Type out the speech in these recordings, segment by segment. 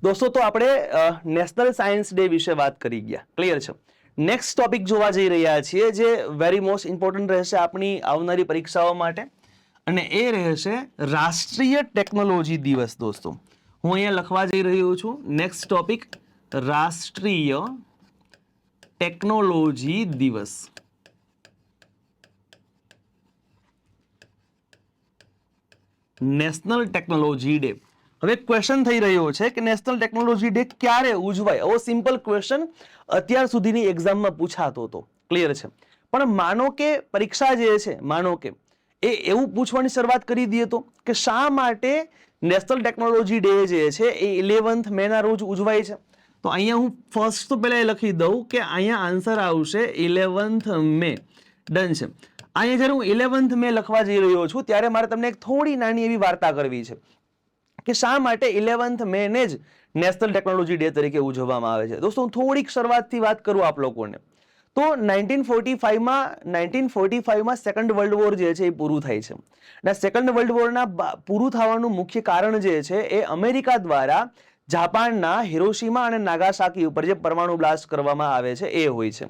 દોસ્તો તો આપણે નેશનલ સાયન્સ ડે વિશે વાત કરી ગયા, ક્લિયર છે. નેક્સ્ટ ટોપિક જોવા જઈ રહ્યા છીએ જે વેરી મોસ્ટ ઇમ્પોર્ટન્ટ રહેશે આપણી આવનારી પરીક્ષાઓ માટે, અને એ રહેશે રાષ્ટ્રીય ટેકનોલોજી દિવસ. દોસ્તો હું અહીંયા લખવા જઈ રહ્યો છું નેક્સ્ટ ટોપિક, રાષ્ટ્રીય ટેકનોલોજી દિવસ. National technology day. હવે ક્વેશ્ચન થઈ રહ્યો છે કે નેશનલ ટેકનોલોજી ડે ક્યારે ઉજવાય? આવો સિમ્પલ ક્વેશ્ચન અત્યાર સુધીની એક્ઝામમાં પૂછાતો હતો, ક્લિયર છે. પણ માનો કે પરીક્ષા જે છે, માનો કે એ એવું પૂછવાની શરૂઆત કરી દઈએ તો કે શા માટે નેશનલ ટેકનોલોજી ડે જે છે એ 11th મે ના રોજ ઉજવાય છે? તો અહીંયા હું ફર્સ્ટ તો પહેલા એ લખી દઉં કે અહીંયા આન્સર આવશે 11th મે. ડન છે. અહીંયા જ્યારે હું 11th મે લખવા જઈ રહ્યો છું ત્યારે મારે તમને એક થોડી નાની એવી વાર્તા કરવી છે કે શા માટે 11th મે ને જ નેશનલ ટેકનોલોજી ડે તરીકે ઉજવવામાં આવે છે. દોસ્તો હું થોડીક શરૂઆતથી વાત કરું આપ લોકોને, તો 1945માં સેકન્ડ વર્લ્ડ વોર જે છે એ પૂરું થાય છે. અને સેકન્ડ વર્લ્ડ વોરના પૂરું થવાનું મુખ્ય કારણ જે છે એ અમેરિકા દ્વારા જાપાનના હિરોશીમા અને નાગાસાકી ઉપર જે પરમાણુ બ્લાસ્ટ કરવામાં આવે છે એ હોય છે.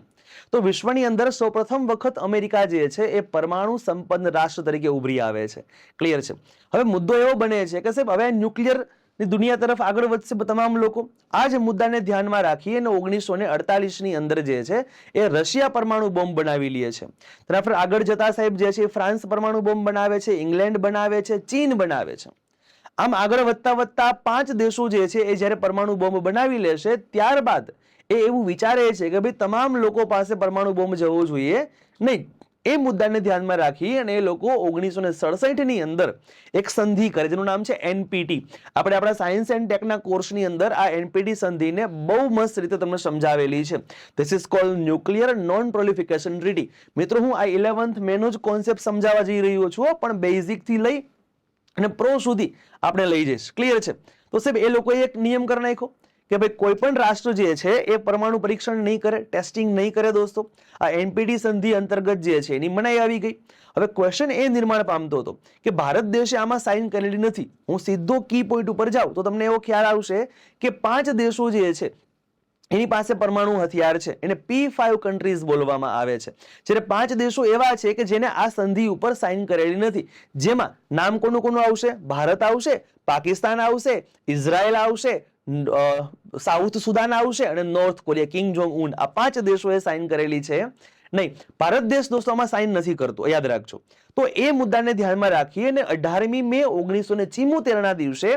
તો વિશ્વની અંદર સૌપ્રથમ વખત અમેરિકા જે છે એ પરમાણુ સંપન્ન રાષ્ટ્ર તરીકે ઉભરી આવે છે, ક્લિયર છે. હવે મુદ્દો એવો બને છે કે સાહેબ હવે ન્યુક્લિયર ની દુનિયા તરફ આગળ વધશે તમામ લોકો. આ જ મુદ્દાને ધ્યાનમાં રાખી અને 1948 ની અંદર જે છે એ રશિયા પરમાણુ બોમ્બ બનાવી લે છે. તરફ આગળ જતા સાહેબ જે છે ફ્રાન્સ પરમાણુ બોમ્બ બનાવે છે, ઇંગ્લેન્ડ બનાવે છે, ચીન બનાવે છે. આમ આગળ વધતા વધતા 5 દેશો જે છે એ જ્યારે પરમાણુ બોમ્બ બનાવી લેશે ત્યારબાદ એ એવું વિચારે છે કે ભાઈ તમામ લોકો પાસે પરમાણુ બોમ્બ જવો જોઈએ નહીં. એ મુદ્દાને ધ્યાનમાં રાખી અને એ લોકો 1967 ની અંદર એક સંધિ કરે જેનું નામ છે એનપીટી. આપણે આપણા સાયન્સ એન્ડ ટેકના કોર્સની અંદર આ એનપીટી સંધિને બહુ મસ્ત રીતે તમને સમજાવેલી છે. This is called nuclear non proliferation treaty. મિત્રો હું આ 11th મે નો જ કોન્સેપ્ટ સમજાવવા જઈ રહ્યો છું, પણ બેઝિક થી લઈ અને પ્રો સુધી આપણે લઈ જઈશ, ક્લિયર છે. તો સાહેબ એ લોકોએ એક નિયમ કરી નાખ્યો કે ભાઈ કોઈ પણ રાષ્ટ્ર જે છે એ પરમાણુ પરીક્ષણ નહીં કરે, ટેસ્ટિંગ નહીં કરે. દોસ્તો આ એનપીટી સંધિ અંતર્ગત જે છે એની મનાઈ આવી ગઈ. હવે ક્વેશ્ચન એ નિર્માણ પામતો હતો કે ભારત દેશે આમાં સાઇન કરેલી નથી. હું સીધો કી પોઈન્ટ ઉપર જાઉં તો તમને એવો ખ્યાલ આવશે કે 5 દેશો જે છે એની પાસે પરમાણુ હથિયાર છે, એને P5 કન્ટ્રીઝ બોલવામાં આવે છે. જ્યારે 5 દેશો એવા છે કે જેને આ સંધિ ઉપર સાઇન કરેલી નથી. જેમાં નામ કોનું કોનું આવશે? ભારત આવશે, પાકિસ્તાન આવશે, ઇઝરાયલ આવશે, સાઉથ સુદાન આવશે અને north Korea, king Jong Un. આ 5 દેશોએ સાઇન કરેલી છે નહીં. ભારત દેશ દોસ્તો આમાં સાઇન નથી કરતો, યાદ રાખજો. તો એ મુદ્દાને ધ્યાનમાં રાખી અને 18મી મે 1974 ના દિવસે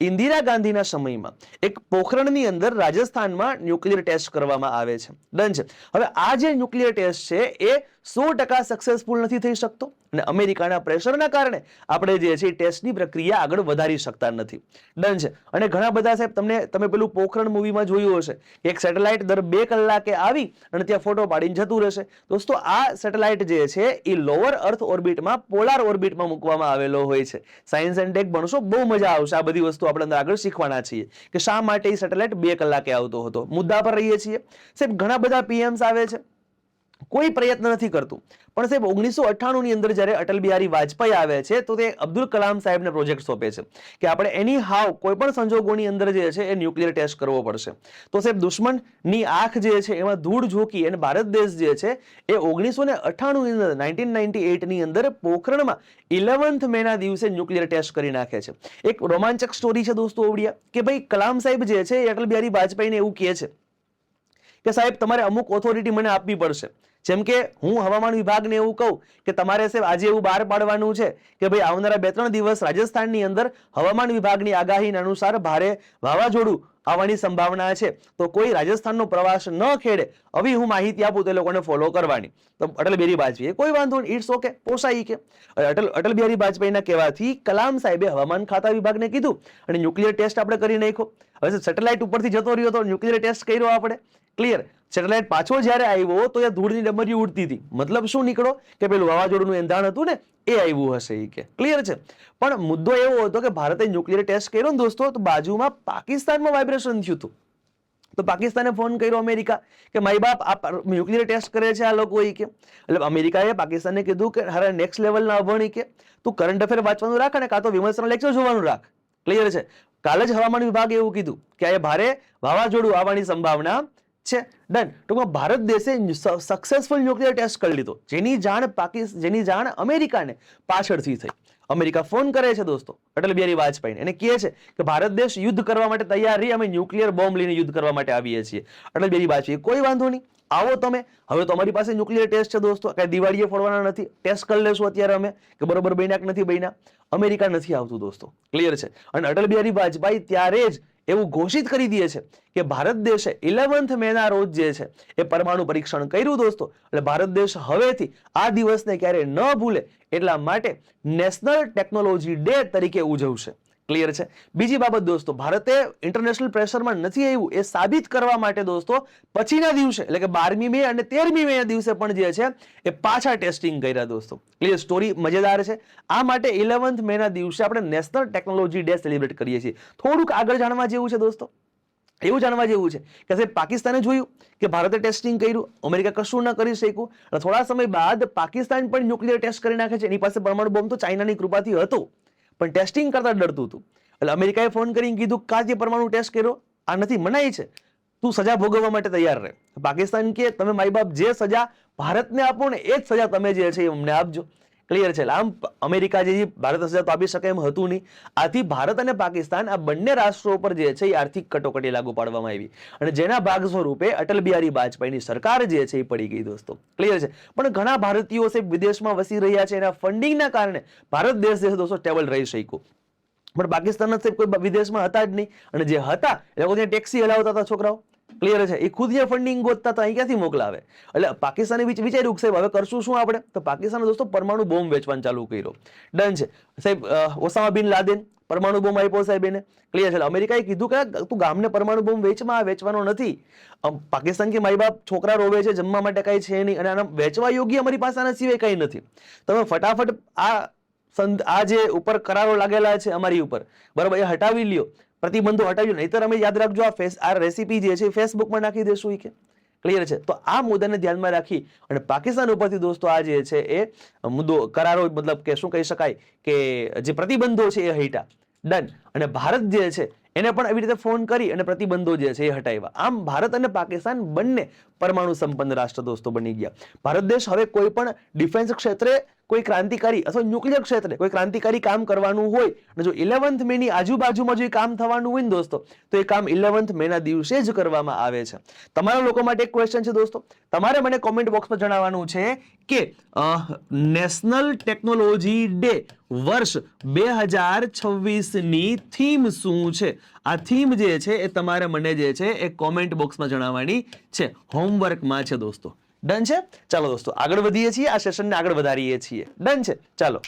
ઇન્દિરા ગાંધીના સમયમાં એક પોખરણની અંદર રાજસ્થાનમાં ન્યુક્લિયર ટેસ્ટ કરવામાં આવે છે. ડન છે. હવે આ જે ન્યુક્લિયર ટેસ્ટ છે એ 100% સક્સેસફુલ નથી થઈ શકતો અને અમેરિકાના પ્રેશરના કારણે આપણે જે છે ટેસ્ટની પ્રક્રિયા આગળ વધારી શકતા નથી. ડન છે. અને ઘણા બધા સાહેબ તમે પેલું પોખરણ મૂવીમાં જોયું હશે કે એક સેટેલાઇટ દર 2 કલાકે આવી અને ત્યાં ફોટો પાડીને જતું રહેશે. દોસ્તો આ સેટેલાઇટ જે છે એ લોઅર અર્થ ઓર્બિટમાં પોલાર ઓર્બિટમાં મૂકવામાં આવેલો હોય છે. સાયન્સ એન્ડ ટેક ભણશો, બહુ મજા આવશે. આ બધી વસ્તુ આપણે આગળ શીખવાના છીએ કે શા માટે એ સેટેલાઇટ 2 કલાકે આવતો હતો. મુદ્દા પર રહીએ છીએ સાહેબ. ઘણા બધા પીએમ્સ આવે છે, કોઈ પ્રયત્ન નથી કરતું. પણ સાહેબ 1998 ની અંદર જ્યારે અટલ બિહારી વાજપેયી આવે છે તો તે અબ્દુલ કલામ સાહેબને પ્રોજેક્ટ સોંપે છે કે આપણે એની હાવ કોઈ પણ સંજોગોની અંદર જે છે એ ન્યુક્લિયર ટેસ્ટ કરવો પડશે. તો સાહેબ દુશ્મનની આંખ જે છે એમાં ધૂળ ઝોકી અને ભારત દેશ જે છે એ 1998 ની અંદર પોખરણમાં 11th મે ના દિવસે ન્યુક્લિયર ટેસ્ટ કરી નાખે છે. એક રોમાંચક સ્ટોરી છે દોસ્તો ઓવડિયા કે ભાઈ કલામ સાહેબ જે છે એ અટલ બિહારી વાજપેયીને એવું કહે છે કે સાહેબ તમારે અમુક ઓથોરિટી મને આપવી પડશે. જેમ કે હું હવામાન વિભાગને એવું કહું કે તમારે સાહેબ આજે એવું બહાર પાડવાનું છે કે ભાઈ આવનારા 2-3 દિવસ રાજસ્થાનની અંદર હવામાન વિભાગની આગાહી અનુસાર ભારે વાવાઝોડું આવવાની સંભાવના છે, તો કોઈ રાજસ્થાનનો પ્રવાસ ન ખેડે આવી હું માહિતી આપું તો એ લોકોને ફોલો કરવાની. તો અટલ બિહારી વાજપેયી કોઈ વાંધો નહીં, ઇટ્સ ઓકે, પોસાઈ કે. અટલ બિહારી વાજપેયીના કહેવાથી કલામ સાહેબે હવામાન ખાતા વિભાગને કીધું અને ન્યુક્લિયર ટેસ્ટ આપણે કરી નાખ્યો. હવે સેટેલાઇટ ઉપરથી જતો રહ્યો તો ન્યુક્લિયર ટેસ્ટ કર્યો આપણે, ક્લિયર. સેટેલાઇટ પાછો જ્યારે આવ્યો તો એ ધૂળની ડમરી ઉડતી હતી. મતલબ શું નીકળો કે પેલું વાવાઝોડુંનું એંધાણ હતું ને એ આવ્યું હશે એ કે, ક્લિયર છે. પણ મુદ્દો એવો હતો કે ભારતે ન્યુક્લિયર ટેસ્ટ કર્યો ને દોસ્તો તો બાજુમાં પાકિસ્તાનમાં વાઇબ્રેશન થયું હતું. તો પાકિસ્તાને ફોન કર્યો અમેરિકા કે માય બાપ આ ન્યુક્લિયર ટેસ્ટ કરે છે આ લોકો કે. એટલે અમેરિકાએ પાકિસ્તાનને કીધું કે હારે નેક્સ્ટ લેવલના અભણ કે તું કરંટ અફેર વાંચવાનું રાખ અને કાં તો વિમર્શના લેક્ચર જોવાનું રાખ, ક્લિયર છે. કાલે જ હવામાન વિભાગે એવું કીધું કે આ ભારે વાવાઝોડું આવવાની સંભાવના છે. ડન. ટૂંકમાં ભારત દેશે સક્સેસફુલ ન્યુક્લિયર ટેસ્ટ કરી લીધો, જેની જાણ અમેરિકાને પાછળથી થઈ. અમેરિકા ફોન કરે છે દોસ્તો અટલ બિહારી વાજપેયીને, એને કહે છે કે ભારત દેશ યુદ્ધ કરવા માટે તૈયાર રહી, અમે ન્યુક્લિયર બોમ્બ લઈને યુદ્ધ કરવા માટે આવીએ છીએ. અટલ બિહારી વાજપેયી કોઈ વાંધો નહીં, આવો તમે, હવે તો અમારી પાસે ન્યુક્લિયર ટેસ્ટ છે દોસ્તો, કઈ દિવાળીએ ફોડવાના નથી, ટેસ્ટ કરી લેશું અત્યારે અમે કે બરોબર બન્યા કે નથી બન્યા. અમેરિકા નથી આવતું દોસ્તો, ક્લિયર છે. અને અટલ બિહારી વાજપેયી ત્યારે જ એવું ઘોષિત કરી દે છે કે ભારત દેશે 11th મેના રોજ જે છે એ પરમાણુ પરીક્ષણ કર્યું દોસ્તો. એટલે ભારત દેશ હવેથી આ દિવસને ક્યારે ન ભૂલે એટલા માટે નેશનલ ટેકનોલોજી ડે તરીકે ઉજવશે. ક્લિયર છે. બીજી બાબત દોસ્તો, ભારતે ઇન્ટરનેશનલ પ્રેશરમાં નથી આવ્યું એ સાબિત કરવા માટે દોસ્તો પછીના દિવસે એટલે કે 12મી મે અને 13મી મે દિવસે પણ જે છે એ પાછા ટેસ્ટિંગ કર્યા દોસ્તો. ક્લિયર. સ્ટોરી મજેદાર છે. આ માટે 11th મે ના દિવસે આપણે નેશનલ ટેકનોલોજી ડે સેલિબ્રેટ કરીએ છીએ. થોડુંક આગળ જાણવા જેવું છે દોસ્તો, એવું જાણવા જેવું છે કે સાહેબ પાકિસ્તાને જોયું કે ભારતે ટેસ્ટિંગ કર્યું, અમેરિકા કશું ન કરી શક્યું, અને થોડા સમય બાદ પાકિસ્તાન પણ ન્યુક્લિયર ટેસ્ટ કરી નાખે છે. એની પાસે પરમાણુ બોમ્બ તો ચાઇનાની કૃપાથી હતો, પણ ટેસ્ટિંગ કરતા ડરતું હતું. એટલે અમેરિકાએ ફોન કરીને કીધું કા જે પરમાણુ ટેસ્ટ કર્યો આ નથી, મનાઈ છે, તું સજા ભોગવવા માટે તૈયાર રહે. પાકિસ્તાન કે તમે માય બાપ જે સજા ભારતને આપો ને એ જ સજા તમે જે છે એ અમને આપજો. ક્લિયર છે. આમ અમેરિકા જે ભારત સજા તો આપી શકે એમ હતું નહીં. આથી ભારત અને પાકિસ્તાન આ બંને રાષ્ટ્રો પર જે છે એ આર્થિક કટોકટી લાગુ પાડવામાં આવી, અને જેના ભાગ સ્વરૂપે અટલ બિહારી વાજપેયીની સરકાર જે છે એ પડી ગઈ દોસ્તો. ક્લિયર છે. પણ ઘણા ભારતીયો છે વિદેશમાં વસી રહ્યા છે, એના ફંડિંગના કારણે ભારત દેશ જે છે દોસ્તો સ્ટેબલ રહી શક્યો. પણ પાકિસ્તાનના કોઈ વિદેશમાં હતા જ નહીં, અને જે હતા એ લોકો ત્યાં ટેક્સી હલાવતા હતા છોકરાઓ. ક્લિયર છે. એ ખુદ ફંડિંગ ગોતતા હતા, અહીં ક્યાંથી મોકલાવે. એટલે પાકિસ્તાને વિચાર્યું કે સાહેબ હવે કરશું શું આપણે, તો પાકિસ્તાને દોસ્તો પરમાણુ બોમ્બ વેચવાનું ચાલુ કર્યો. ડન છે સાહેબ. ઓસામા બિન લાદેન પરમાણુ બોમ્બ આપ્યો સાહેબ એને. ક્લિયર છે. અમેરિકાએ કીધું કે તું ગામને પરમાણુ બોમ્બ વેચવાનો નથી. પાકિસ્તાન કે મારી બાપ છોકરા રોવે છે, જમવા માટે કઈ છે નહીં, અને આને વેચવા યોગ્ય અમારી પાસે આના સિવાય કઈ નથી. તમે ફટાફટ આ જે ઉપર કરારો લાગેલા છે અમારી ઉપર, બરાબર, એ હટાવી લ્યો, પ્રતિબંધો હટાવ્યો, નહીતર અમે યાદ રાખજો આ રેસીપી જે છે ફેસબુકમાં નાખી દેશું કે. ક્લિયર છે. તો આ મુદ્દાને ધ્યાનમાં રાખી અને પાકિસ્તાન ઉપરથી દોસ્તો આ જે છે એ મુદ્દો કરારો મતલબ કે શું કહી શકાય કે જે પ્રતિબંધો છે એ હટ્યા. ડન. અને ભારત જે છે એને પણ એવી રીતે ફોન કરી અને પ્રતિબંધો જે છે એ હટાવ્યા. આમ ભારત અને પાકિસ્તાન બંને પરમાણુ સંપન્ન રાષ્ટ્ર દોસ્તો બની ગયા. ભારત દેશ હવે કોઈ પણ ડિફેન્સ ક્ષેત્રે કોઈ ક્રાંતિકારી અથવા ન્યુક્લિયર ક્ષેત્રે કોઈ ક્રાંતિકારી કામ કરવાનું હોય, અને જો 11th મે ની આજુબાજુમાં જો કામ થવાનું હોય ને દોસ્તો, તો એ કામ 11th મે ના દિવસે જ કરવામાં આવે છે. તમારા લોકો માટે એક ક્વેશ્ચન છે દોસ્તો, તમારે મને કોમેન્ટ બોક્સમાં જણાવવાનું છે કે નેશનલ ટેકનોલોજી ડે વર્ષ 2026 ની થીમ શું છે. આ થીમ જે છે એ તમારે મને જે છે એ કોમેન્ટ બોક્સમાં જણાવવાની છે, હોમવર્કમાં છે દોસ્તો. ડન છે. ચાલો દોસ્તો આગળ વધીએ છીએ, આ સેશનને આગળ વધારીએ છીએ. ડન છે. ચાલો.